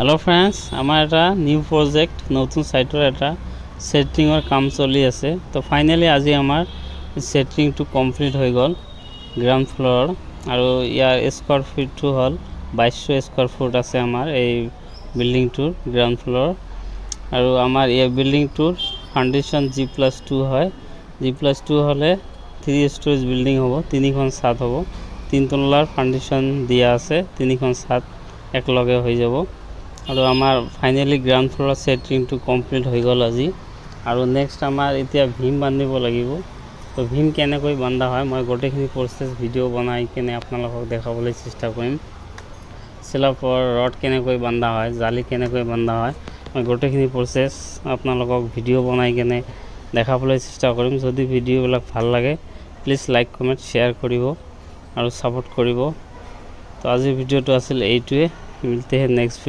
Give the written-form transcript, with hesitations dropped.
hello friends आमार এটা new project নতুন সাইটৰ এটা সেটিংৰ কাম চলি আছে তো ফাইনালি আজি আমাৰ সেটিংটো কমপ্লিট হৈ গল গ্ৰাউণ্ড ফ্লোৰ আৰু ইয়াৰ স্কয়াৰ ফিটটো হল 2200 স্কয়াৰ ফুট আছে আমাৰ এই বিল্ডিংটোৰ গ্ৰাউণ্ড ফ্লোৰ আৰু আমাৰ এই বিল্ডিংটোৰ ফাউন্ডেশন G+2 হয় G+2 হলে 3 স্টোৰেজ বিল্ডিং হ'ব তিনিখন ছাদ হ'ব তিন তলাৰ ফাউন্ডেশন দিয়া আছে তিনিখন ছাদ একলগে হৈ যাব আৰু আমাৰ ফাইনালি গ্ৰাউণ্ড ফ্লোৰ সেটিংটো কমপ্লিট হৈ গল আজি আৰু নেক্সট আমাৰ এতিয়া ভীম বান্ধিব লাগিব তো ভীম কেনেকৈ বান্ধা হয় মই গোটেইখিনি প্ৰসেস ভিডিও বনাই কেনে আপোনালোকক দেখাবলৈ চেষ্টা কৰিম স্ল্যাবৰ ৰড কেনেকৈ বান্ধা হয় জালি কেনেকৈ বান্ধা হয় মই গোটেইখিনি প্ৰসেস আপোনালোকক ভিডিও বনাই কেনে দেখাবলৈ চেষ্টা কৰিম যদি ভিডিওবিলাক ভাল লাগে প্লিজ লাইক কমেন্ট শেয়াৰ কৰিব আৰু সাপোৰ্ট কৰিব তো আজিৰ ভিডিওটো আছিল এইটোৱে মিলতে हैं नेक्स्ट